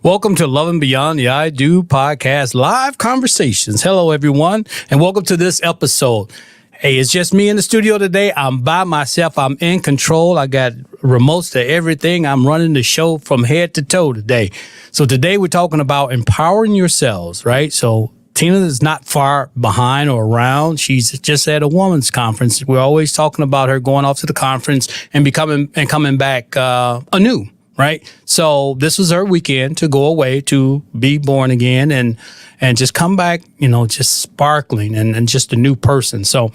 Welcome to Love and Beyond the I Do podcast, live conversations. Hello, everyone, and welcome to this episode. Hey, it's just me in the studio today. I'm by myself. I'm in control. I got remotes to everything. I'm running the show from head to toe today. So today we're talking about empowering yourselves, right? So Tina is not far behind or around. She's just at a women's conference. We're always talking about her going off to the conference and coming back anew. Right. So this was her weekend to go away, to be born again and just come back, just sparkling and just a new person. So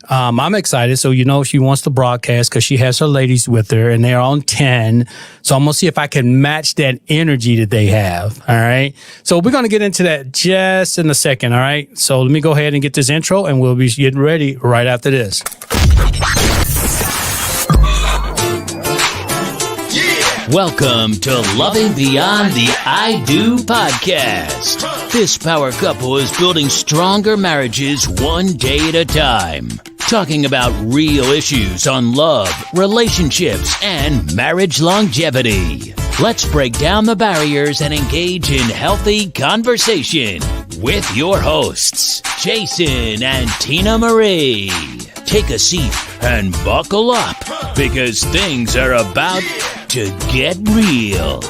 I'm excited. So, she wants to broadcast because she has her ladies with her and they're on 10. So I'm going to see if I can match that energy that they have. All right. So we're going to get into that just in a second. All right. So let me go ahead and get this intro and we'll be getting ready right after this. Welcome to Loving Beyond the I Do podcast. This power couple is building stronger marriages one day at a time. Talking about real issues on love, relationships, and marriage longevity. Let's break down the barriers and engage in healthy conversation with your hosts, Jason and Tina Marie. Take a seat and buckle up because things are about to get real.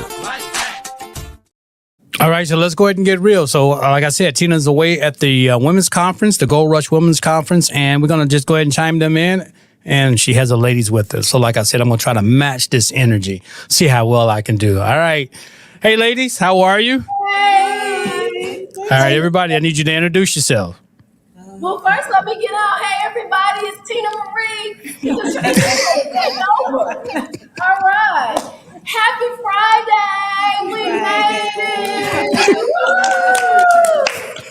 All right, so let's go ahead and get real. So, like I said, Tina's away at the women's conference, the Gold Rush Women's Conference, and we're going to just go ahead and chime them in. And she has the ladies with her. So, like I said, I'm going to try to match this energy, see how well I can do. All right. Hey, ladies, how are you? Hey. All right, everybody, I need you to introduce yourself. Well, first, let me get out. Hey, everybody, it's Tina Marie. All right. Happy Friday. We made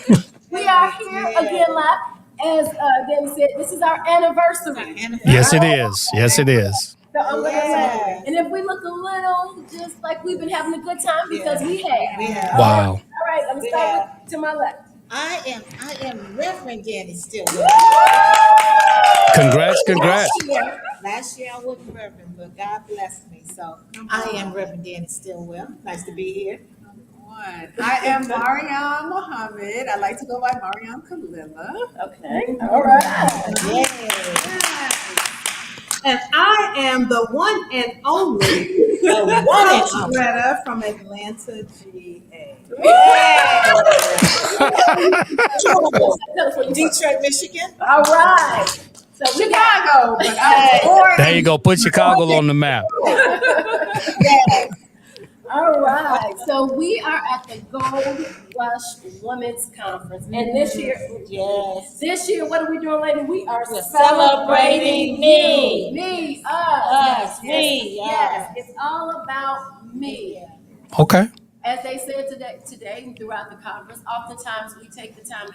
it. We are here again live. As Danny said, this is our anniversary. Yes, it is. Yes, it is. So I'm gonna say, and if we look a little just like we've been having a good time because we have. Wow. All right, I'm starting to my left. I am Reverend Danny still. Congrats. Last year I wasn't Reverend, but God blessed me. So I am Reverend Danny Stillwell. Nice to be here. I am Mariam Muhammad. I like to go by Mariam Kalila. Okay. All right. And I am the one and only Greta from Atlanta, GA. Detroit, Michigan. All right. So Chicago. But I was born There you go. Put Chicago on the map. All right. So we are at the Gold Rush Women's Conference. And this year, what are we doing, lady? We are celebrating me. Me, us. Me. Yes. It's all about me. Okay. As they said today and throughout the conference, oftentimes we take the time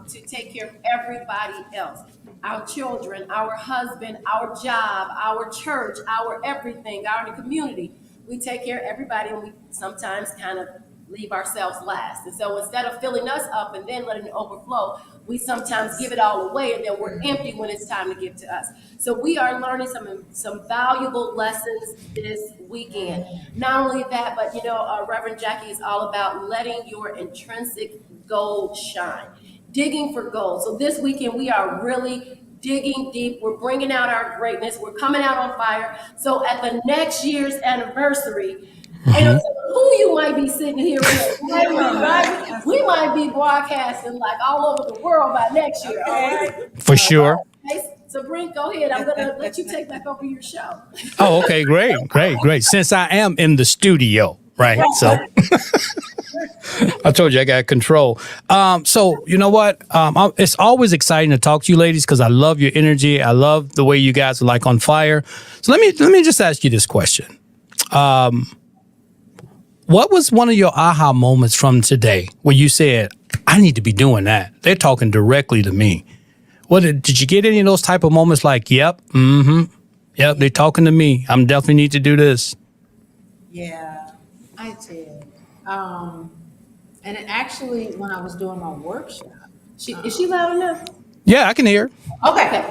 to take care of everybody else. Our children, our husband, our job, our church, our everything, our community. We take care of everybody and we sometimes kind of leave ourselves last. And so instead of filling us up and then letting it overflow, we sometimes give it all away and then we're empty when it's time to give to us. So we are learning some valuable lessons this weekend. Not only that, but Reverend Jackie is all about letting your intrinsic gold shine, digging for gold. So this weekend we are really digging deep. We're bringing out our greatness. We're coming out on fire. So at the next year's anniversary, and who you might be sitting here with, right? We might be broadcasting like all over the world by next year. All right? For sure. Okay, so Brent, go ahead. I'm going to let you take back over your show. Oh, okay. Great. Since I am in the studio, right? So I told you I got control. So you know what? It's always exciting to talk to you ladies because I love your energy. I love the way you guys are like on fire. So let me just ask you this question. What was one of your aha moments from today where you said, I need to be doing that? They're talking directly to me. Did you get any of those type of moments like, yep, they're talking to me. I'm definitely need to do this. Yeah, I did. And actually, when I was doing my workshop, Is she loud enough? Yeah, I can hear. Okay.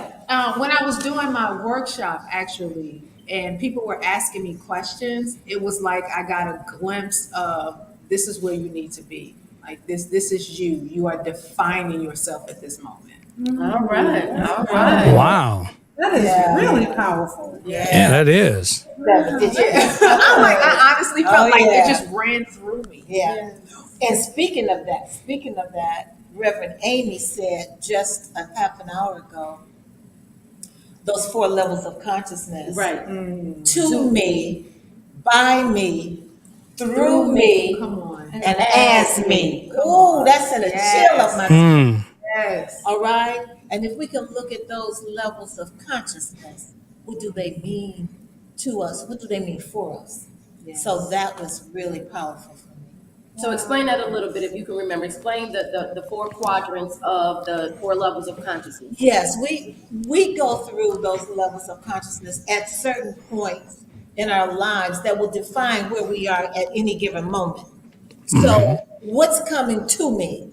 When I was doing my workshop, actually, and people were asking me questions, it was like I got a glimpse of this is where you need to be. Like this is you. You are defining yourself at this moment. All right. All right. Wow. That is really powerful. Yeah, that is. I honestly felt like it just ran through me. Yeah. And speaking of that, Reverend Amy said just a half an hour ago, those 4 levels of consciousness. Right. To me, by me, through me, Come on. and as me. Ooh, that sent a chill up my Mm. Yes. All right? And if we can look at those levels of consciousness, what do they mean to us? What do they mean for us? So that was really powerful for me. So explain that a little bit, if you can remember. Explain the 4 quadrants of the 4 levels of consciousness. Yes, we go through those levels of consciousness at certain points in our lives that will define where we are at any given moment. So what's coming to me?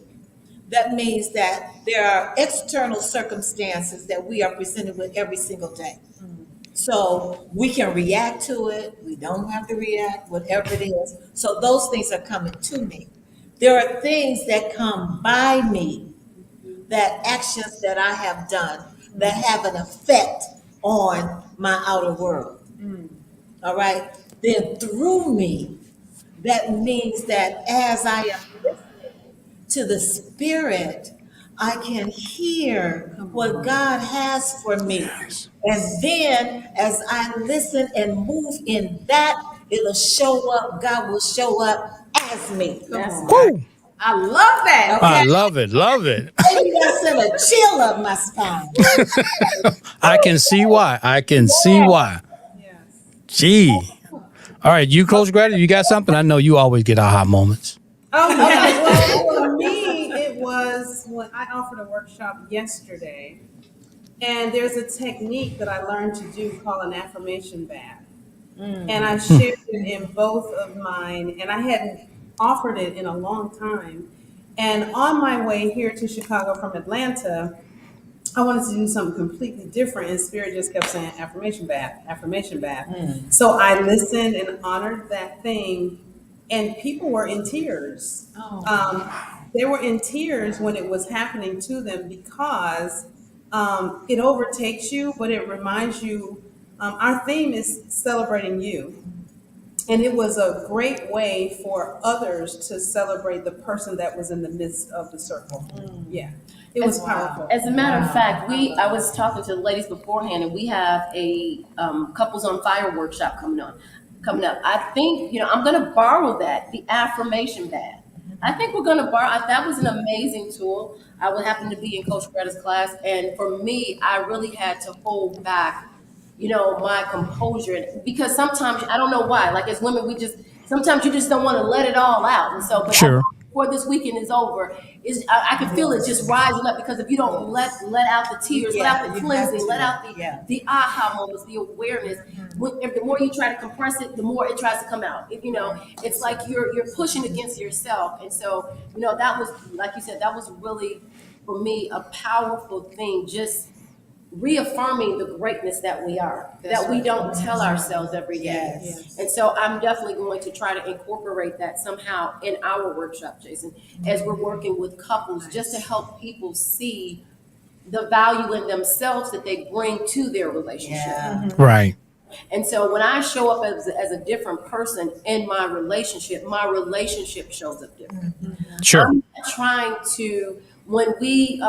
That means that there are external circumstances that we are presented with every single day. So we can react to it. We don't have to react, whatever it is. So those things are coming to me. There are things that come by me, that actions that I have done that have an effect on my outer world. All right. Then through me, that means that as I am listening to the Spirit, I can hear what God has for me. And then as I listen and move in that, it'll show up, God will show up as me. Woo. I love that. I love it. Love it. Maybe that sent a chill up my spine. I can see why. I can see why. Yes. Gee. All right, you, Coach Greta, you got something? I know you always get aha moments. Oh, yeah. Well, for me, it was when I offered a workshop yesterday, and there's a technique that I learned to do called an affirmation bath. And I shared it in both of mine, and I hadn't offered it in a long time. And on my way here to Chicago from Atlanta, I wanted to do something completely different, and Spirit just kept saying affirmation bath, affirmation bath. So I listened and honored that thing, and people were in tears. They were in tears when it was happening to them because it overtakes you, but it reminds you. Our theme is celebrating you. And it was a great way for others to celebrate the person that was in the midst of the circle. Yeah, it was powerful. As a matter of fact, I was talking to the ladies beforehand, and we have a Couples on Fire workshop coming up. I think, I'm going to borrow that, the affirmation bath. I think we're going to borrow. That was an amazing tool. I would happen to be in Coach Greta's class, and for me, I really had to hold back my composure, because sometimes I don't know why. Like as women, sometimes you just don't want to let it all out, and so. But Sure. before this weekend is over, I can feel it just rising up, because if you don't let out the tears, let out the cleansing, let out the aha moments, the awareness. The more you try to compress it, the more it tries to come out. It's like you're pushing against yourself, and so that was, like you said, that was really for me a powerful thing. Just reaffirming the greatness that we are, that we don't tell ourselves every day. Yes. And so I'm definitely going to try to incorporate that somehow in our workshop, Jason, as we're working with couples, just to help people see the value in themselves that they bring to their relationship. Right. And so when I show up as a different person in my relationship shows up different. Sure. I'm not trying to, when we,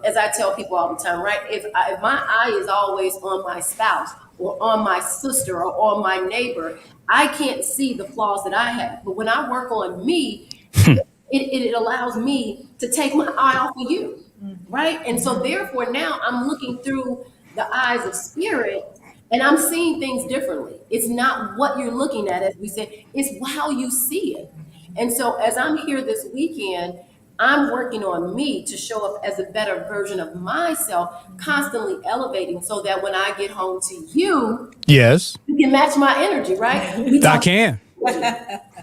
as I tell people all the time, right? If my eye is always on my spouse or on my sister or on my neighbor, I can't see the flaws that I have. But when I work on me, it allows me to take my eye off of you, right? And so therefore now I'm looking through the eyes of Spirit, and I'm seeing things differently. It's not what you're looking at, as we said, it's how you see it. And so as I'm here this weekend, I'm working on me to show up as a better version of myself, constantly elevating, so that when I get home to you, Yes. you can match my energy, right? I can.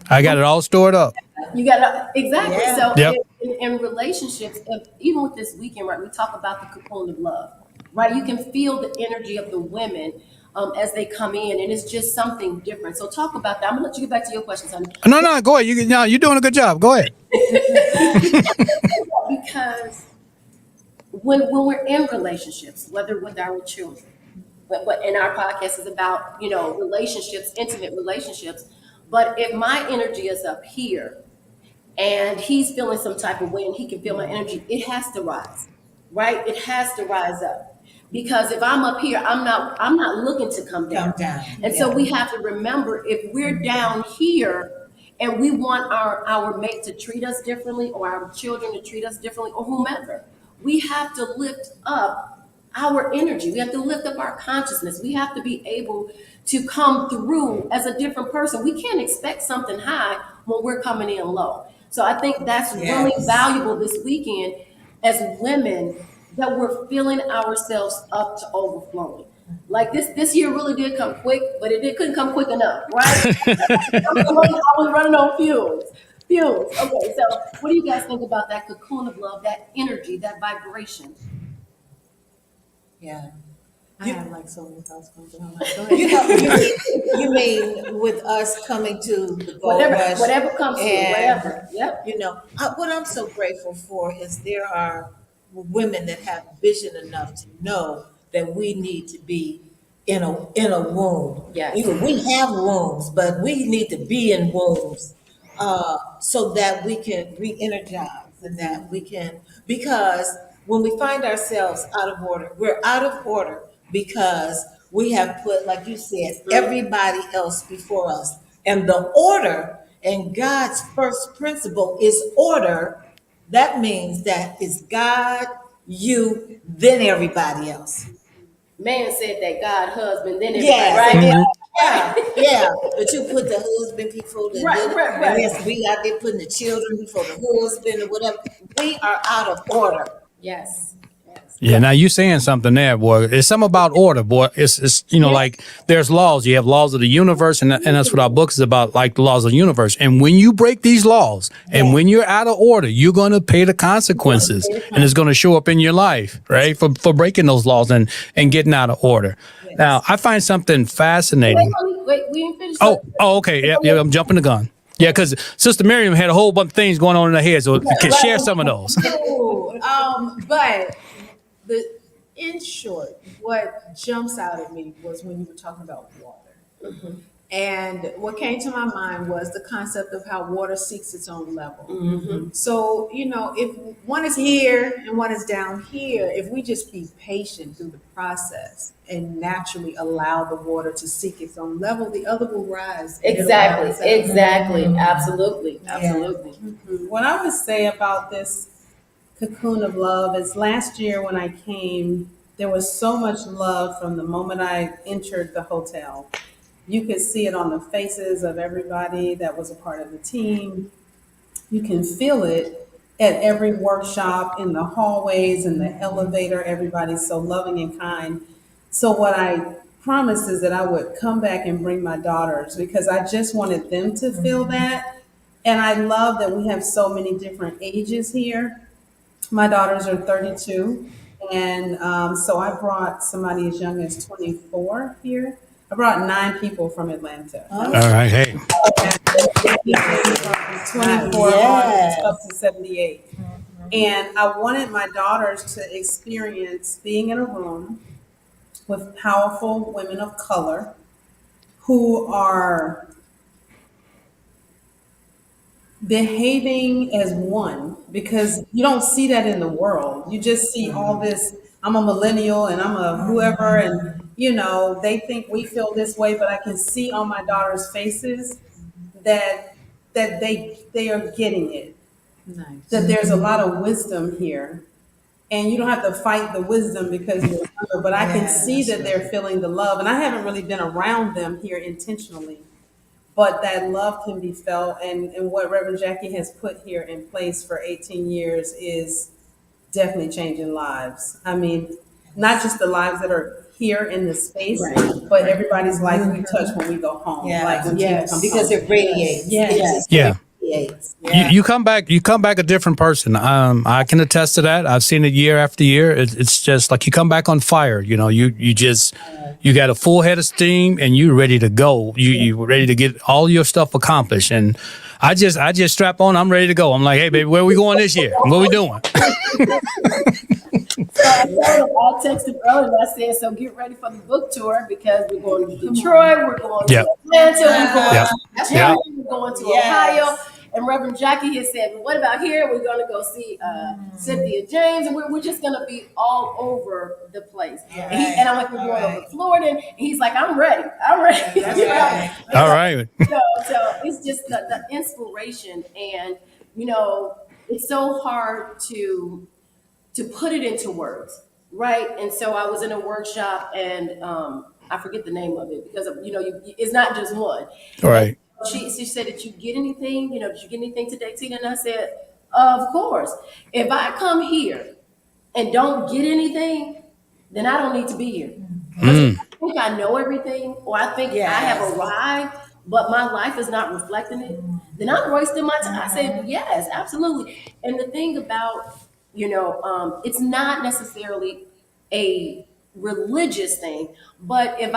I got it all stored up. You got to, exactly. Yeah. So Yep. in relationships, even with this weekend, right, we talk about the cocoon of love, right? You can feel the energy of the women as they come in, and it's just something different. So talk about that. I'm gonna let you get back to your questions, honey. No, go ahead. You're doing a good job. Go ahead. Because when we're in relationships, whether with our children, but and our podcast is about, relationships, intimate relationships. But if my energy is up here and he's feeling some type of way and he can feel my energy, it has to rise, right? It has to rise up. Because if I'm up here, I'm not looking to come down. And so we have to remember, if we're down here and we want our mate to treat us differently, or our children to treat us differently, or whomever, we have to lift up our energy. We have to lift up our consciousness. We have to be able to come through as a different person. We can't expect something high when we're coming in low. So I think that's really valuable this weekend as women, that we're filling ourselves up to overflowing. Like this year really did come quick, but couldn't come quick enough, right? I was running on fumes. Okay, so what do you guys think about that cocoon of love, that energy, that vibration? Yeah. I have like so many thoughts going through my mind. Go ahead. You mean with us coming to the gold Whatever, rush? whatever comes through, and, whatever. Yep. What I'm so grateful for is there are women that have vision enough to know that we need to be in a womb. Yes. We have wombs, but we need to be in wombs so that we can re-energize, and that we can, because when we find ourselves out of order, we're out of order because we have put, like you said, everybody else before us. And the order, and God's first principle is order. That means that it's God, you, then everybody else. Man said that, God, husband, then everybody, Yes, right? yeah. But you put the husband before the Right. and yes, we out there putting the children before the husband or whatever. We are out of order. Yes. Yeah, now you saying something there, boy. It's something about order, boy. It's like there's laws. You have laws of the universe, and that's what our book is about, like the laws of the universe. And when you break these laws, and when you're out of order, you're going to pay the consequences, and it's going to show up in your life, right? For breaking those laws and getting out of order. Yes. Now, I find something fascinating. Wait, we ain't finished. Okay. Yeah, I'm jumping the gun. Yeah, because Sister Miriam had a whole bunch of things going on in her head, so can share some of those. But in short, what jumps out at me was when you were talking about water. Mm-hmm. And what came to my mind was the concept of how water seeks its own level. Mm-hmm. So, if one is here and one is down here, if we just be patient through the process and naturally allow the water to seek its own level, the other will rise. Exactly. Mm-hmm. Absolutely. Mm-hmm. What I would say about this cocoon of love is last year when I came, there was so much love from the moment I entered the hotel. You could see it on the faces of everybody that was a part of the team. You can feel it at every workshop, in the hallways, in the elevator. Everybody's so loving and kind. So what I promised is that I would come back and bring my daughters, because I just wanted them to feel that. And I love that we have so many different ages here. My daughters are 32, and so I brought somebody as young as 24 here. I brought 9 people from Atlanta. All right, hey. 24 up to 78. And I wanted my daughters to experience being in a room with powerful women of color who are behaving as one, because you don't see that in the world. You just see all this, I'm a millennial and I'm a whoever, and they think we feel this way, but I can see on my daughter's faces that they are getting it. Nice. That there's a lot of wisdom here. And you don't have to fight the wisdom because you're younger, but I can see that they're feeling the love. And I haven't really been around them here intentionally. But that love can be felt, and what Reverend Jackie has put here in place for 18 years is definitely changing lives. I mean, not just the lives that are here in the space, but everybody's life we touch when we go home. Like when because it radiates. Yes. Yeah. Creates. You come back a different person. I can attest to that. I've seen it year after year. It's just like you come back on fire. You know, you got a full head of steam and you're ready to go. You ready to get all your stuff accomplished. And I just strap on. I'm ready to go. I'm like, hey baby, where are we going this year? What are we doing? So I texted earlier and I said, so get ready for the book tour because we're going to Detroit, we're going to Atlanta, we're going to Virginia, we're going to Ohio. And Reverend Jackie has said, well, what about here? We're going to go see Cynthia James, and we're just going to be all over the place. And I'm like, we're going over to Florida, and he's like, I'm ready. That's right. All right. So it's just the inspiration, and it's so hard to put it into words, right? And so I was in a workshop, and I forget the name of it because it's not just one. Right. She said, did you get anything? Did you get anything today, Tina? And I said, of course. If I come here and don't get anything, then I don't need to be here. If I think I know everything, or I think I have arrived, but my life is not reflecting it, then I'm wasting my time. I said, yes, absolutely. And the thing about, it's not necessarily a religious thing, but if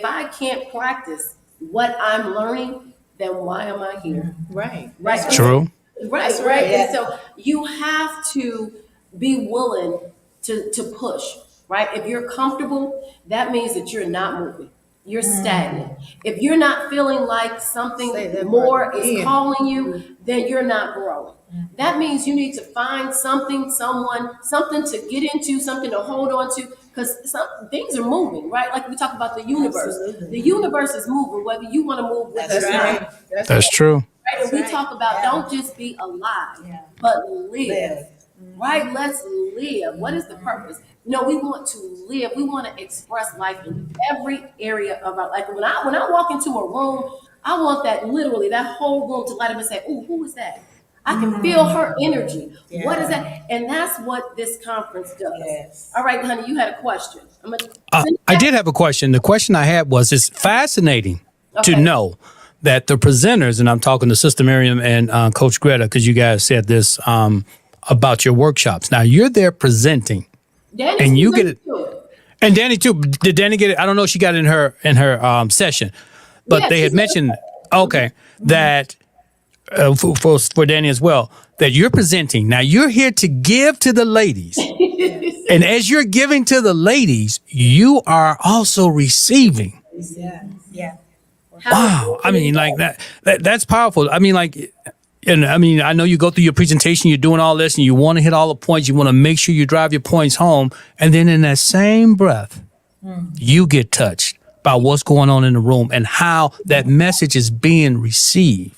I can't practice what I'm learning, then why am I here? Right. Right. True. Right. And so you have to be willing to push, right? If you're comfortable, that means that you're not moving. You're stagnant. If you're not feeling like something more is calling you, then you're not growing. That means you need to find something, something to get into, something to hold on to, because some things are moving, right? Like we talk about the universe. Absolutely. The universe is moving, whether you want to move with it or not. That's true. Right? And we talk about don't just be alive, but live. Right? Let's live. What is the purpose? We want to live. We want to express life in every area of our life. When I walk into a room, I want that whole room to light up and say, "Oh, who is that? I can feel her energy. Yes. What is that?" And that's what this conference does. Yes. All right, honey, you had a question. I did have a question. The question I had was, it's fascinating to know that the presenters, and I'm talking to Sister Miriam and Coach Greta, because you guys said this about your workshops. Now you're there presenting, and you get it. And Danny too. Did Danny get it? I don't know if she got it in her session, but they had mentioned that. For Danny as well, that you're presenting. Now you're here to give to the ladies. And as you're giving to the ladies, you are also receiving. Yeah. Wow. I mean, like that's powerful. I mean, I know you go through your presentation, you're doing all this and you want to hit all the points. You want to make sure you drive your points home. And then in that same breath, you get touched by what's going on in the room and how that message is being received.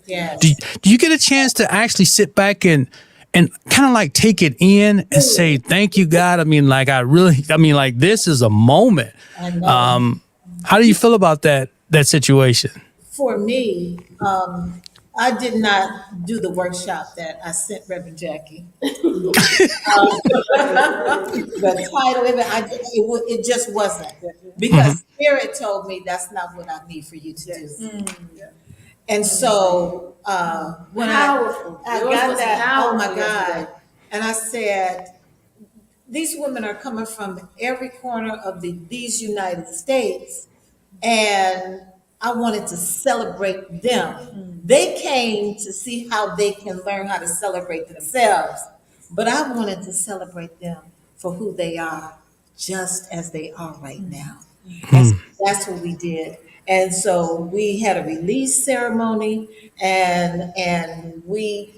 Yes. Do you get a chance to actually sit back and kind of like take it in and say, thank you, God? I mean, this is a moment. I know. How do you feel about that situation? For me, I did not do the workshop that I sent Reverend Jackie. The title of it just wasn't. Because Spirit told me that's not what I need for you to do. And so when I got that, oh my God, and I said, these women are coming from every corner of these United States, and I wanted to celebrate them. They came to see how they can learn how to celebrate themselves, but I wanted to celebrate them for who they are, just as they are right now. And so that's what we did. And so we had a release ceremony, and we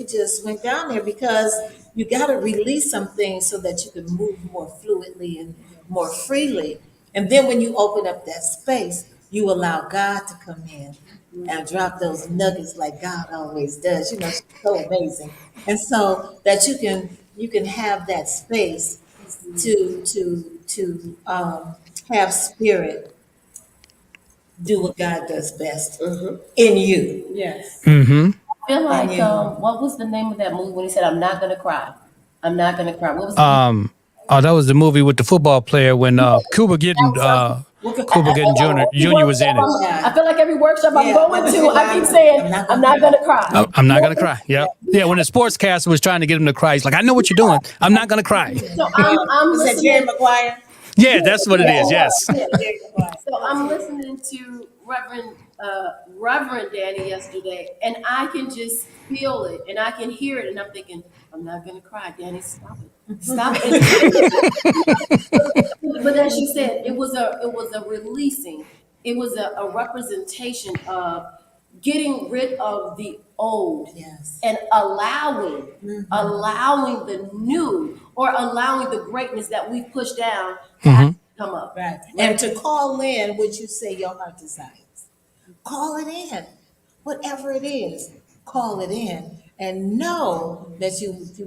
just went down there because you got to release some things so that you can move more fluidly and more freely. And then when you open up that space, you allow God to come in and drop those nuggets like God always does. She's so amazing. And so that you can have that space to have Spirit do what God does best in you. Yes. Mm-hmm. I feel like what was the name of that movie when he said, "I'm not gonna cry"? I'm not gonna cry. What was that was the movie with the football player when Cuba getting Cooper Gooding Jr. was in it. I feel like every workshop I'm Yeah, going but to, I keep saying, I'm not going to cry. I'm not going to cry. Yeah. Yeah. When the sportscaster was trying to get him to cry, he's like, I know what you're doing. I'm not going to cry. So I'm Is that listening. Jerry Maguire? Yeah, that's what it is. Yes. Jerry Maguire. So I'm listening to Reverend Danny yesterday, and I can just feel it, and I can hear it, and I'm thinking, I'm not gonna cry, Danny. Stop it, stop it. But as you said, it was a releasing. It was a representation of getting rid of the old Yes. and allowing the new, or allowing the greatness that we pushed down to actually come up. Right. And to call in what you say your heart desires. Call it in. Whatever it is, call it in. And know that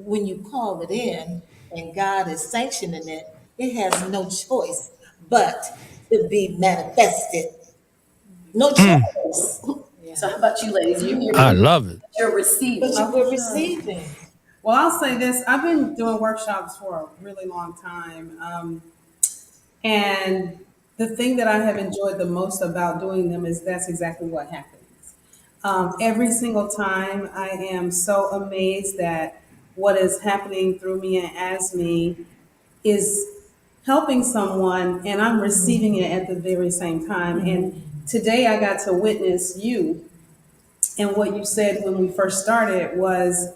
when you call it in and God is sanctioning it, it has no choice but to be manifested. No choice. So how about you, ladies? I love it. You're receiving. But you were receiving. Well, I'll say this. I've been doing workshops for a really long time. And the thing that I have enjoyed the most about doing them is that's exactly what happens. Every single time I am so amazed that what is happening through me and as me is helping someone, and I'm receiving it at the very same time. And today I got to witness you. And what you said when we first started was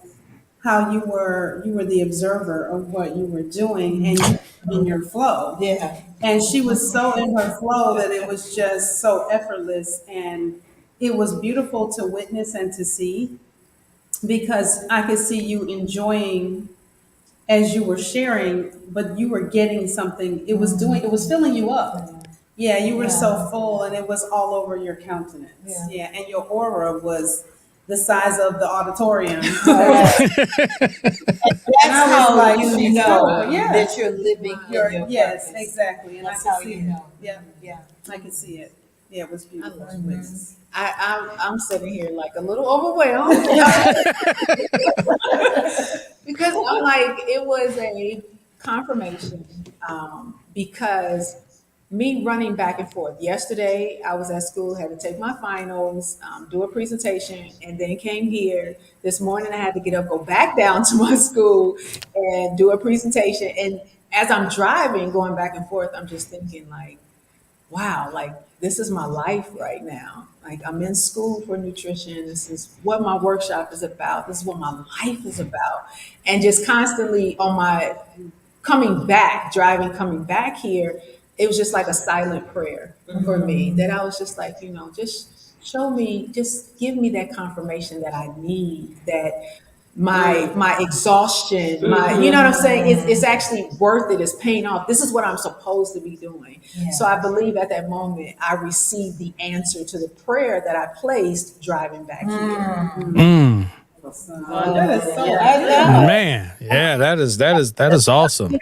how you were the observer of what you were doing, and you were in your flow. Yeah. And she was so in her flow that it was just so effortless, and it was beautiful to witness and to see, because I could see you enjoying as you were sharing, but you were getting something. It was filling you up. Yeah, you were so full, and it was all over your countenance. Yeah, and your aura was the size of the auditorium. That's how like, you she's know cool. Yeah. that you're living in your Yes, purpose. exactly. And That's I how could see you it. know. Yeah, Yeah. I could see it. Yeah, it was beautiful. love to witness. I'm sitting here like a little overwhelmed because I'm like, it was a confirmation because me running back and forth. Yesterday, I was at school, had to take my finals, do a presentation, and then came here. This morning, I had to get up, go back down to my school and do a presentation. And as I'm driving, going back and forth, I'm just thinking like, wow, like this is my life right now. Like I'm in school for nutrition. This is what my workshop is about. This is what my life is about. And just constantly on my coming back here, it was just like a silent prayer for me that I was just like, just show me, just give me that confirmation that I need, that my exhaustion, you know what I'm saying? It's actually worth it. It's paying off. This is what I'm supposed to be doing. Yeah. So I believe at that moment, I received the answer to the prayer that I placed driving back here. That is so Man, yeah, that is awesome.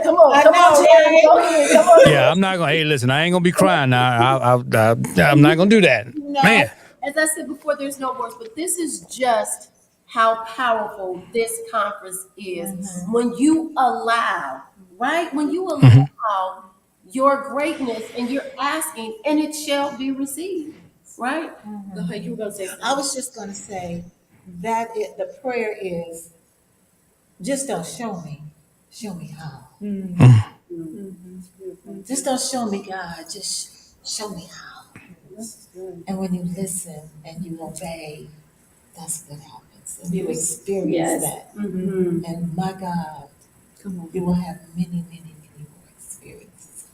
Come on, Jerry. Go ahead, come on. Yeah, I'm not gonna. Hey, listen, I ain't gonna be crying now. I'm not gonna do that. Man, As I said before, there's no words, but this is just how powerful this conference is. When you allow, right? When you allow your greatness and you're asking, and it shall be received, right? Go ahead, you were going to say something. I was just going to say that the prayer is just don't show me how. Just don't show me God, just show me how. And when you listen and you obey, that's what happens. And you experience that. And my God, you will have many, many, many more experiences.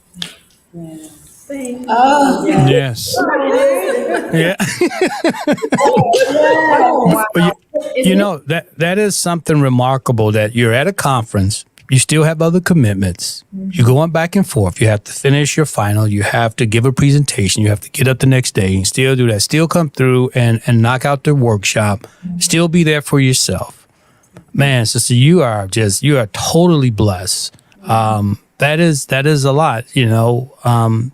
Oh, yes, yeah. But that is something remarkable that you're at a conference. You still have other commitments. You're going back and forth. You have to finish your final. You have to give a presentation. You have to get up the next day and still do that. Still come through and knock out the workshop. Still be there for yourself. Man, sister, you are totally blessed. That is a lot,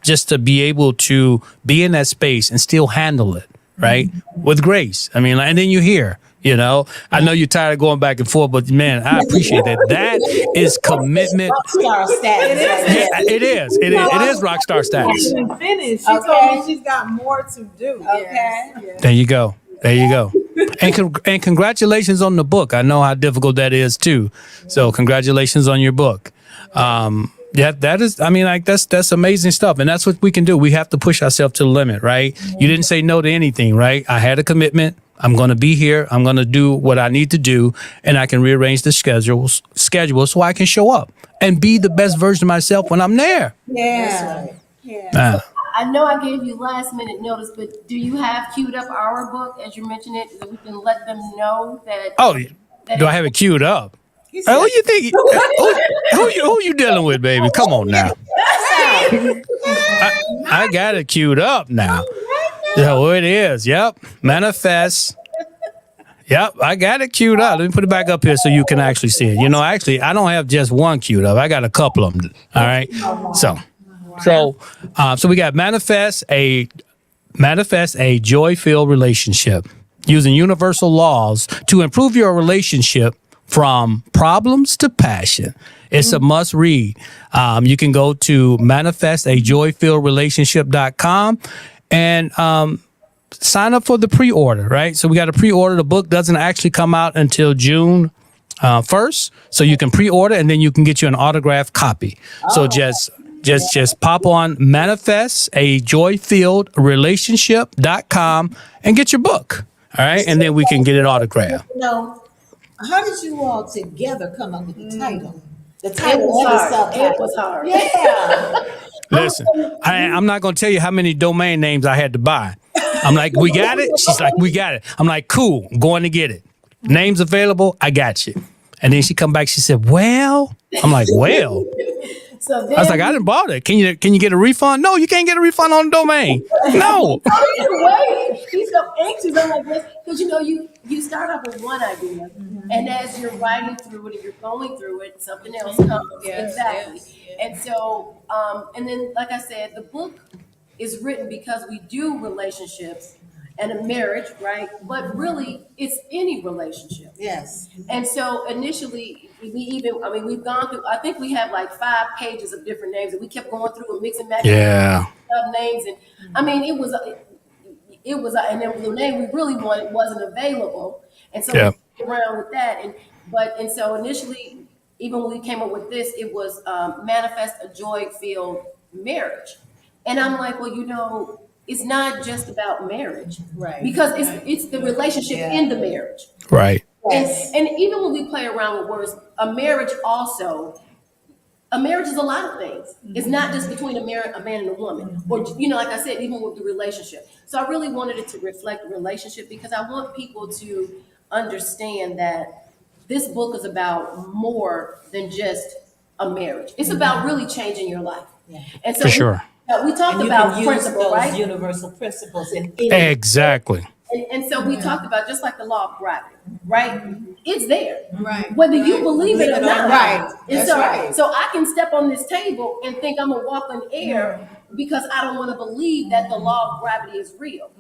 just to be able to be in that space and still handle it, right? With grace. I mean, and then you hear, You know, I know you're tired of going back and forth, but man, I appreciate that. That is commitment. Star status. Yeah, it is. It is rock star She status. didn't even finish. She told me she's got more to do. Okay. Yes. There you go. There you go. And congratulations on the book. I know how difficult that is too. So congratulations on your book. Yeah, that is. I mean, like that's amazing stuff, and that's what we can do. We have to push ourselves to the limit, right? You didn't say no to anything, right? I had a commitment. I'm going to be here. I'm going to do what I need to do, and I can rearrange the schedule so I can show up and be the best version of myself when I'm there. Yeah. I know I gave you last minute notice, but do you have queued up our book as you mentioned it, so we can let them know that? Oh, do I have it queued up? Who you think? Who you dealing with, baby? Come on now. I got it queued up now. So it is. Yep. Manifest. Yep. I got it queued up. Let me put it back up here so you can actually see it. You know, actually, I don't have just one queued up. I got a couple of them. All right. So we got manifest a joy-filled relationship using universal laws to improve your relationship from problems to passion. It's a must read. You can go to manifestajoyfilledrelationship.com and sign up for the pre-order, right? So we got to pre-order. The book doesn't actually come out until June 1st. So you can pre-order and then you can get you an autographed copy. So just pop on manifestajoyfilledrelationship.com and get your book. All right. And then we can get it autographed. How did you all together come up with the title? The It title was of the hard. subtitle. It was hard. Yeah. Listen, I'm not going to tell you how many domain names I had to buy. I'm like, we got it? She's like, we got it. I'm like, cool, I'm going to get it. Names available, I got you. And then she come back, she said, well, I'm like, well. So then, I was like, I didn't bought it. Can you get a refund? No, you can't get a refund on the domain. No. wait, he's so anxious. I'm like this because you start off with one idea, and as you're writing through it and you're going through it, something else comes. Exactly. And so, and then, like I said, the book is written because we do relationships and a marriage, right? But really, it's any relationship. Yes. And so initially, we've gone through, I think we have like 5 pages of different names, and we kept going through and mixing matching names. And I mean, it was, and then the name we really wanted wasn't available. And so we played around with that. And so initially, even when we came up with this, it was Manifest a Joy-Filled Marriage. And I'm like, well, it's not just about marriage, right? Because it's the relationship in the marriage, right? And even when we play around with words, a marriage is a lot of things. It's not just between a man and a woman, or like I said, even with the relationship. So I really wanted it to reflect the relationship because I want people to understand that this book is about more than just a marriage. It's about really changing your life. Yeah. And so for sure. We talked about principle, right? Universal principles in exactly. And so we talked about just like the law of gravity, right? It's there, right? Whether you believe it or not, right? And so I can step on this table and think I'm gonna walk on air because I don't want to believe that the law of gravity is real.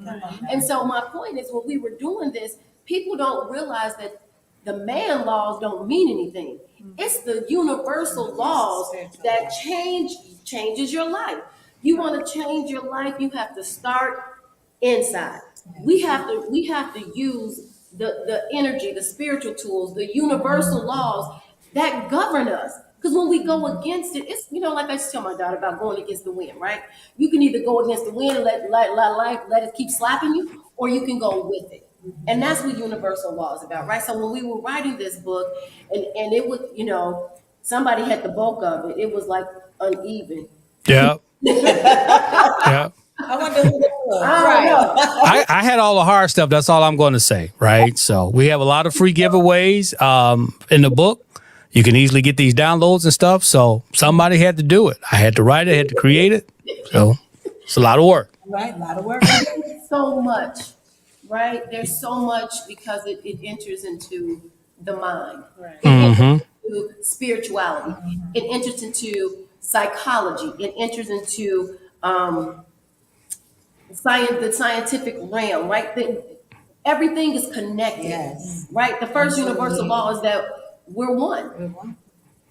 And so my point is, when we were doing this, people don't realize that the man laws don't mean anything. It's the universal laws that changes your life. You want to change your life, you have to start inside. We have to use the energy, the spiritual tools, the universal laws that govern us. Because when we go against it, it's like I used to tell my daughter about going against the wind, right? You can either go against the wind and let life let it keep slapping you, or you can go with it. And that's what universal law is about, right? So when we were writing this book, and it was, somebody had the bulk of it. It was like uneven. Yeah. Yeah. I wonder who that was. I had all the hard stuff. That's all I'm going to say, right? So we have a lot of free giveaways in the book. You can easily get these downloads and stuff. So somebody had to do it. I had to write it, had to create it. So it's a lot of work. Right, a lot of work. So much, right? There's so much because it enters into the mind. Right. It enters into spirituality. It enters into psychology. It enters into the scientific realm, right? everything is connected. Yes. Right? The first Absolutely. universal law is that we're one.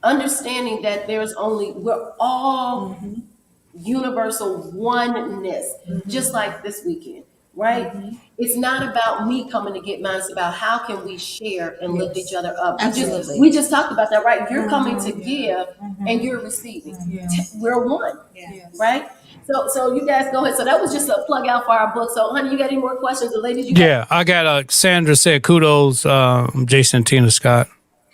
Understanding that we're all universal oneness, just like this weekend, right? It's not about me coming to get mine. It's about how can we share and lift each other up. Absolutely. We just talked about that, right? You're coming to give and you're receiving. We're one, right? So you guys go ahead. So that was just a plug out for our book. So, honey, you got any more questions? The ladies, you got Yeah, I got Sandra said kudos, Jason and Tina Scott.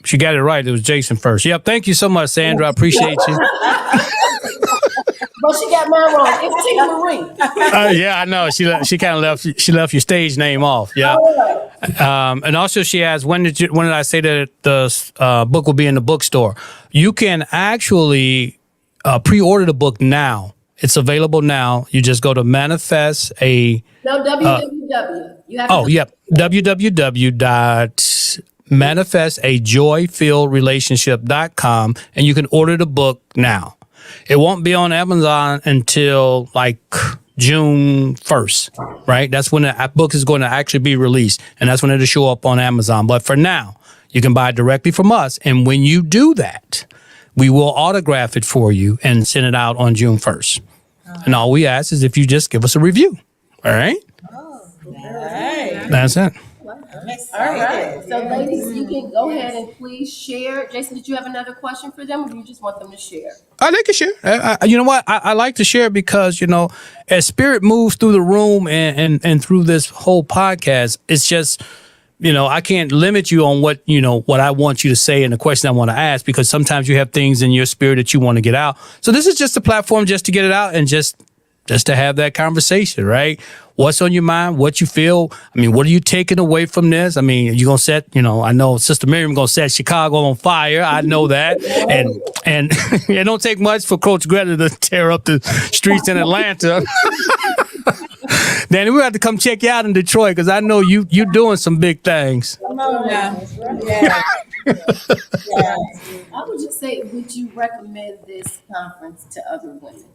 She got it right. It was Jason first. Yep. Thank you so much, Sandra. I appreciate you. But she got mine wrong. It's Tina Marie. Yeah, I know. She kind of left your stage name off. Yeah. And also she asked, when did I say that the book will be in the bookstore? You can actually pre-order the book now. It's available now. You just go to manifest a. No, www. You have to www.manifestajoyfilledrelationship.com, and you can order the book now. It won't be on Amazon until like June 1st, right? That's when the book is going to actually be released, and that's when it'll show up on Amazon. But for now, you can buy it directly from us. And when you do that, we will autograph it for you and send it out on June 1st. And all we ask is if you just give us a review. All right? That's it. All right. So, ladies, you can go ahead and please share. Jason, did you have another question for them, or do you just want them to share? They can share. You know what? I like to share because, as spirit moves through the room and through this whole podcast, it's just, I can't limit you on what I want you to say and the question I want to ask, because sometimes you have things in your spirit that you want to get out. So this is just a platform just to get it out and just to have that conversation, right? What's on your mind? What you feel? I mean, what are you taking away from this? I mean, you're going to set, I know Sister Miriam going to set Chicago on fire. I know that. And it don't take much for Coach Greta to tear up the streets in Atlanta. Danny, we have to come check you out in Detroit, because I know you're doing some big things. Come on now. I would just say, would you recommend this conference to other women?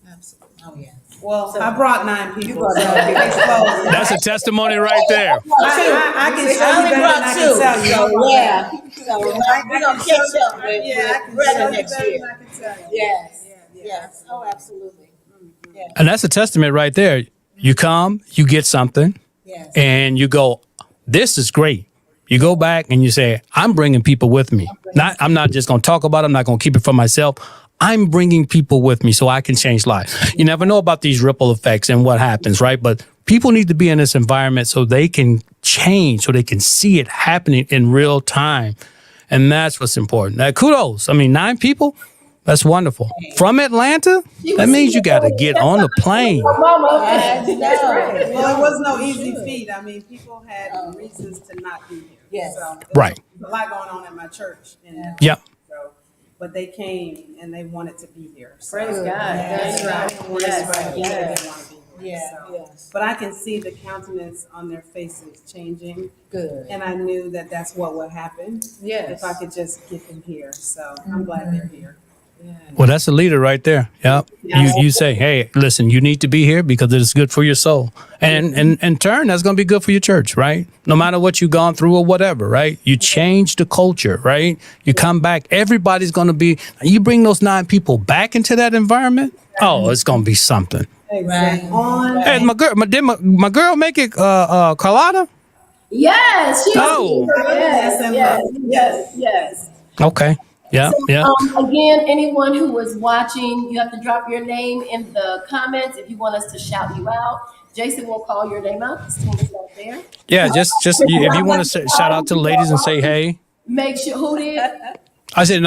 Absolutely. Oh, yeah. Well, I brought 9 people. So That's a testimony right there. I can show you better than I can tell you. So, yeah. So, we're going to catch up with Greta next year. Yes. Yes. Oh, absolutely. Yeah. And that's a testament right there. You come, you get something, and you go, this is great. You go back and you say, I'm bringing people with me. I'm not just going to talk about it. I'm not going to keep it for myself. I'm bringing people with me so I can change lives. You never know about these ripple effects and what happens, right? But people need to be in this environment so they can change, so they can see it happening in real time. And that's what's important. Now, kudos. I mean, 9 people, that's wonderful. From Atlanta, that means you got to get on the plane. Well, it was no easy feat. I mean, people had reasons to not be here. Yes. So Right. there's a lot going on at my church. Yep. But they came and they wanted to be here. So, Praise God. That's right. Yes. Yes. But I can see the countenance on their faces changing. Good. And I knew that that's what would happen if I could just get them here. So I'm glad they're here. Well, that's a leader right there. Yep. You say, hey, listen, you need to be here because it is good for your soul. And in turn, that's going to be good for your church, right? No matter what you've gone through or whatever, right? You change the culture, right? You come back. Everybody's going to be, you bring those 9 people back into that environment. Oh, it's going to be something. Exactly. Hey, did my girl make it Carlotta? Yes. Yes. Okay. Yeah. Again, anyone who was watching, you have to drop your name in the comments if you want us to shout you out. Jason will call your name out. His team is right there. Yeah, just if you want to shout out to the ladies and say hey. Make sure, who did? I said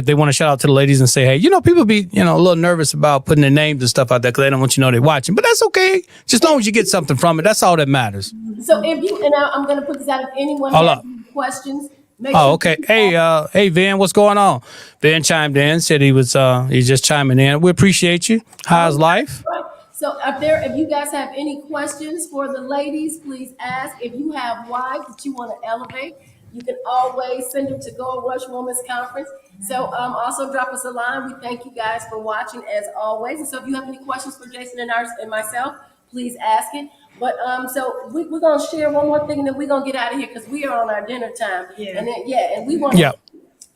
they want to shout out to the ladies and say hey. People be a little nervous about putting their names and stuff out there because they don't want you to know they're watching. But that's okay. Just as long as you get something from it, that's all that matters. So if you, and I'm going to put this out, if anyone has any questions, okay. Hey, Van, what's going on? Van chimed in, said he's just chiming in. We appreciate you. How's life? Right. So if you guys have any questions for the ladies, please ask. If you have wives that you want to elevate, you can always send them to Gold Rush Women's Conference. So also drop us a line. We thank you guys for watching as always. And so if you have any questions for Jason and myself, please ask it. But so we're gonna share one more thing, and then we're gonna get out of here because we are on our dinner time. Yeah. And then and we want Yeah.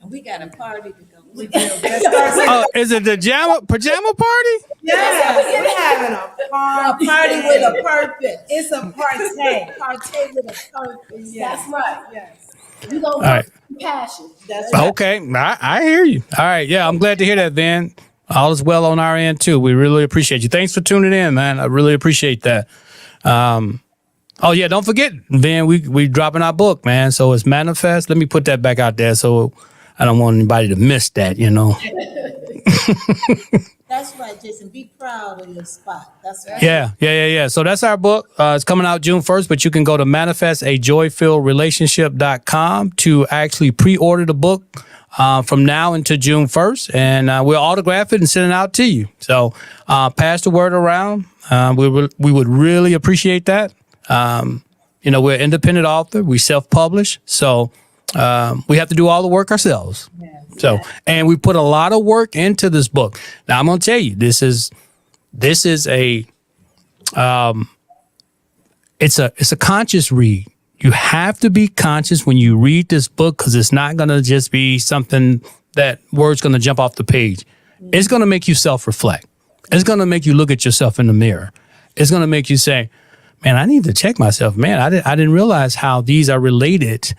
And we got a party to go. We do. Let's start saying, Oh, is it the pajama party? yes, we're having a party. A party with a purpose. It's a party. Partake with a purpose. Yes. That's right. Yes. We're gonna All right. with passion. That's right. Okay, I hear you. All right, yeah, I'm glad to hear that, Van. All is well on our end too. We really appreciate you. Thanks for tuning in, man. I really appreciate that. Oh yeah, don't forget, Van. We dropping our book, man. So it's Manifest. Let me put that back out there, so I don't want anybody to miss that. You know. That's right, Jason. Be proud of your spot. That's right. Yeah. So that's our book. It's coming out June 1st, but you can go to manifestajoyfilledrelationship.com to actually pre-order the book from now until June 1st, and we'll autograph it and send it out to you. So pass the word around. We would really appreciate that. We're an independent author. We self-publish, so we have to do all the work ourselves. So, and we put a lot of work into this book. Now, I'm going to tell you, this is a, it's a conscious read. You have to be conscious when you read this book, because it's not going to just be something that words going to jump off the page. It's going to make you self-reflect. It's going to make you look at yourself in the mirror. It's going to make you say, man, I need to check myself. Man, I didn't realize how these are related.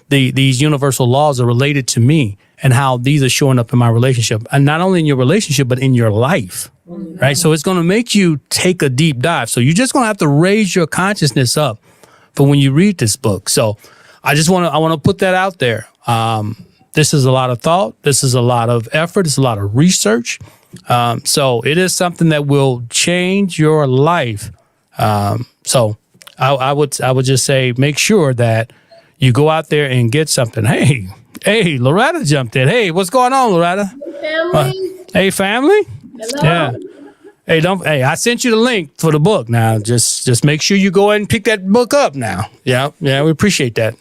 These universal laws are related to me, and how these are showing up in my relationship, and not only in your relationship, but in your life, right? So it's going to make you take a deep dive. So you're just going to have to raise your consciousness up for when you read this book. So I want to put that out there. This is a lot of thought. This is a lot of effort. It's a lot of research. So it is something that will change your life. So I would just say, make sure that you go out there and get something. Hey, Loretta jumped in. Hey, what's going on, Loretta? Family. Hey, family. Hello. Yeah. Hey, I sent you the link for the book. Now, just make sure you go ahead and pick that book up now. Yeah, we appreciate that.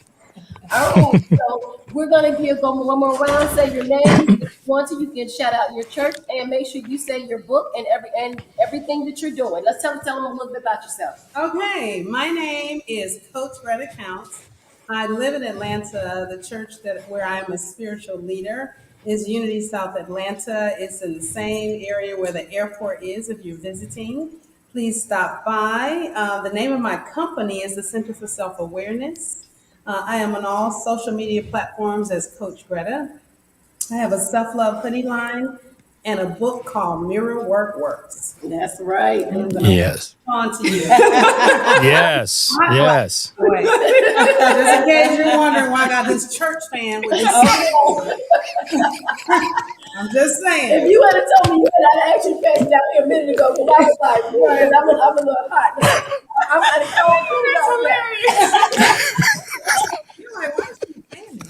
All right, so we're gonna go one more round. Say your name. If you want to, you can shout out your church, and make sure you say your book and everything that you're doing. Let's tell them a little bit about yourself. Okay, my name is Coach Greta Counts. I live in Atlanta. The church where I'm a spiritual leader is Unity South Atlanta. It's in the same area where the airport is. If you're visiting, please stop by. The name of my company is the Center for Self-Awareness. I am on all social media platforms as Coach Greta. I have a self-love hoodie line and a book called Mirror Work Works. That's right. Yes. On to you. Yes. Wait. Just in case you're wondering why I got this church fan with this. I'm just saying. If you had told me that, I'd actually passed down here a minute ago, because I was like, because I'm a little hot. I'm at a You're like, why is she fanning?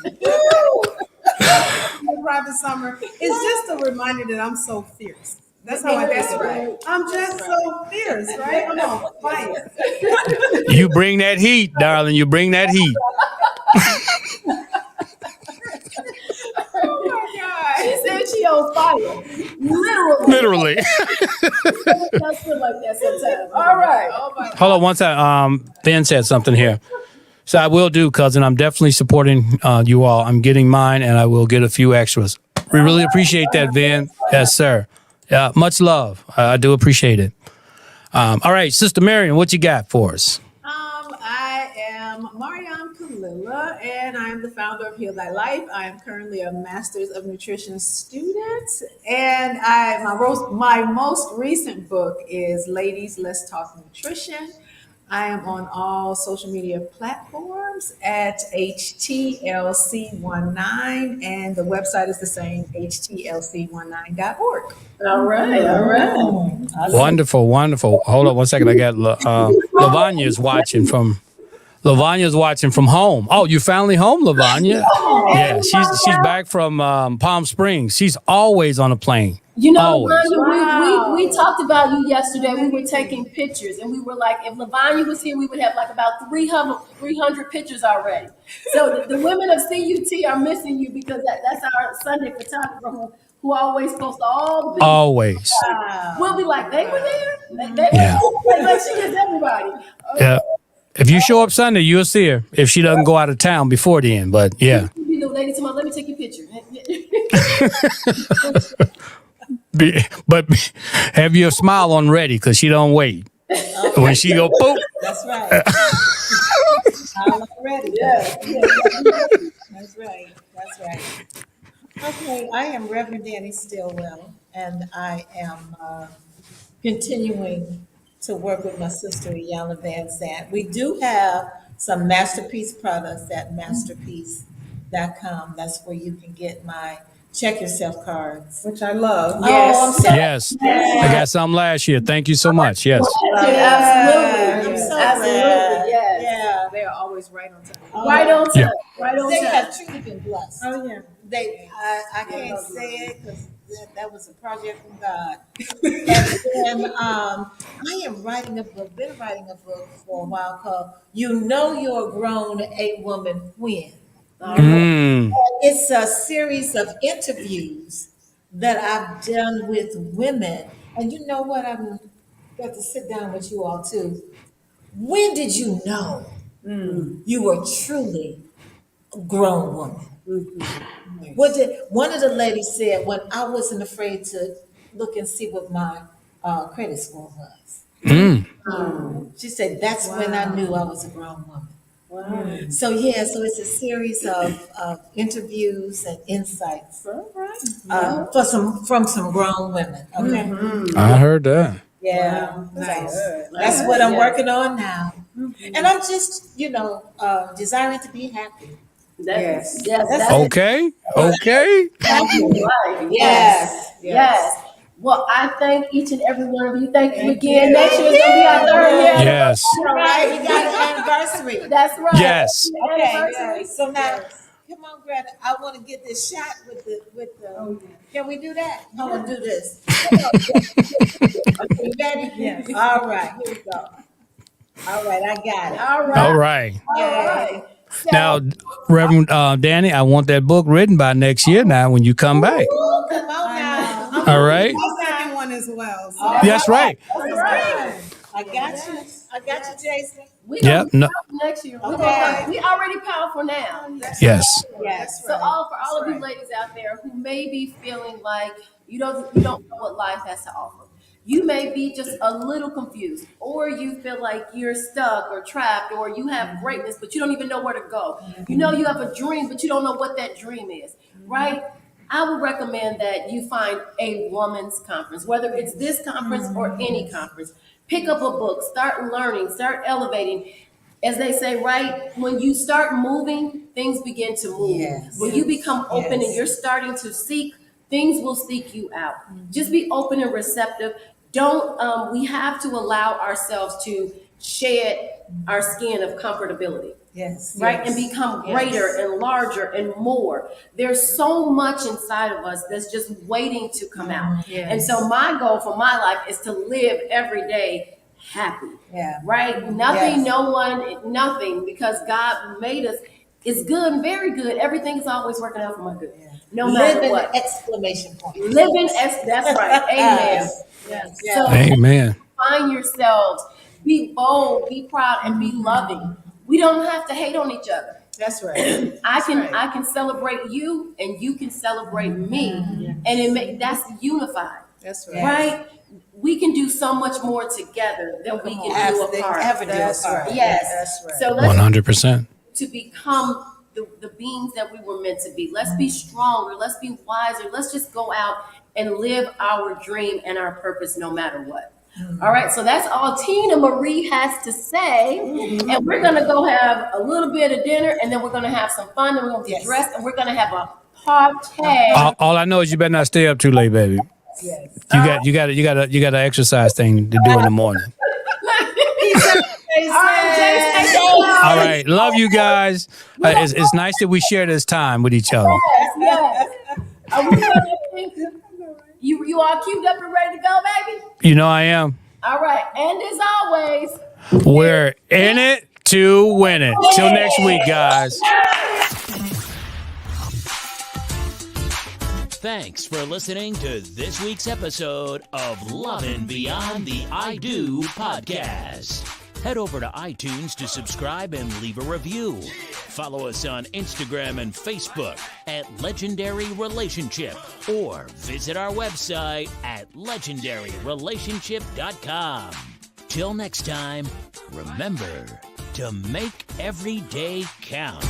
Private summer. It's just a reminder that I'm so fierce. That's how I feel. right. I'm just so fierce, right? I'm on fire. You bring that heat, darling. You bring that heat. Oh my God. She said she on fire. Literally. It does feel like that sometimes. All right. Oh my God. Hold on one second. Ben said something here. So I will do, cousin. I'm definitely supporting you all. I'm getting mine, and I will get a few extras. We really appreciate that, Ben. Yes, sir. Yeah, much love. I do appreciate it. All right, Sister Marion, what you got for us? I am Mariam Kalila, and I'm the founder of Heal Thy Life. I am currently a Master's of Nutrition student, and my most recent book is Ladies, Let's Talk Nutrition. I am on all social media platforms at HTLC19, and the website is the same, HTLC19.org. All right. Wonderful. Hold on one second. I got Lavania's watching from home. Oh, you finally home, Lavanya? Yeah, she's back from Palm Springs. She's always on a plane. You know, Always. Lavanya, we talked about you yesterday. We were taking pictures, and we were like, if Lavanya was here, we would have like about 300 pictures already. So the women of CUT are missing you, because that's our Sunday photographer who who always post all the pictures. Always. We'll be like, they were there. They Yeah. like she is everybody. Yeah. If you show up Sunday, you'll see her. If she doesn't go out of town before then, but yeah. You the lady tomorrow. Let me take your picture. But have your smile on ready because she don't wait. When she go, boop. That's right. I'm ready. Yeah. That's right. That's right. Okay, I am Reverend Danny Stillwell, and I am continuing to work with my sister, Yana Van Zandt. We do have some Masterpiece products at masterpiece.com. That's where you can get my Check Yourself cards. Which I love. Oh, I'm so Yes. I got some last year. Thank you so much. Yes. Absolutely. I'm so Absolutely. glad. Yes. Yeah. They are always right on time. Right on time. Yeah. Right on They time. have truly been blessed. Oh, yeah. I can't say it because that was a project from God. And then I am writing a book, been writing a book for a while called You Know You're Grown, a Woman When. Mm. It's a series of interviews that I've done with women. And you know what? I'm got to sit down with you all too. When did you know you were truly a grown woman? What did one of the ladies said when I wasn't afraid to look and see what my credit score was? She said that's when I knew I was a grown woman. Wow. So yeah, so it's a series of interviews and insights from some grown women. Okay, I heard that. yeah, Nice. that's what I'm working on now, and I'm just desiring to be happy. Yes. Yes. Yes. That's Okay. Okay. Happy life. Yes. Well, I thank each and every one of you. Thank you again. Next year is going to be our third year. Yes. All right, we got an anniversary. That's right. Yes. Anniversary. So now, come on, Greta. I want to get this shot with the. Can we do that? I want to do this. Okay, ready? Yes. All right. Here we go. All right, I got it. All right. All right. All right. So, Now, Reverend Danny, I want that book written by next year now when you come back. Oh, come on now. All right. My second one as well. So That's right. that's right. I got you. I got you, Jason. We Yep. gonna No. be powerful next year. Okay. We already powerful now. Yes. Yes. So all of you ladies out there who may be feeling like you don't know what life has to offer. You may be just a little confused, or you feel like you're stuck or trapped, or you have greatness, but you don't even know where to go. You know you have a dream, but you don't know what that dream is, right? I would recommend that you find a woman's conference, whether it's this conference or any conference. Pick up a book, start learning, start elevating. As they say, right, when you start moving, things begin to move. Yes. When you become open Yes. and you're starting to seek, things will seek you out. Just be open and receptive. Don't, we have to allow ourselves to shed our skin of comfortability. Yes. Right, and become greater and larger and more. There's so much inside of us that's just waiting to come out. And so my goal for my life is to live every day happy. Yeah. Right? Nothing, Yes. no one, nothing, because God made us. It's good and very good. Everything is always working out for my good. No matter Living what. exclamation point. Living, that's right. Amen. Yes. So Amen. find yourselves, be bold, be proud, and be loving. We don't have to hate on each other. that's right. I can celebrate you, and you can celebrate me, and that's unified, That's right. right? We can do so much more together than we can do apart. Ever do That's apart. right. Yes. That's right. So let's 100%. to become the beings that we were meant to be. Let's be stronger. Let's be wiser. Let's just go out and live our dream and our purpose no matter what. All right, so that's all Tina Marie has to say. And we're going to go have a little bit of dinner, and then we're going to have some fun, and we're going to get Yes. dressed, and we're going to have a party. All I know is you better not stay up too late, baby. You got an exercise thing to do in the morning. All right, Jason. All right. Love you guys. It's nice that we share this time with each other. Yes. Are we ready? You all queued up and ready to go, baby? You know I am. All right, and as always, We're in it to win it. Till next week, guys. Thanks for listening to this week's episode of Lovin' Beyond the I Do podcast. Head over to iTunes to subscribe and leave a review. Follow us on Instagram and Facebook at Legendary Relationship, or visit our website at legendaryrelationship.com. Till next time, remember to make every day count.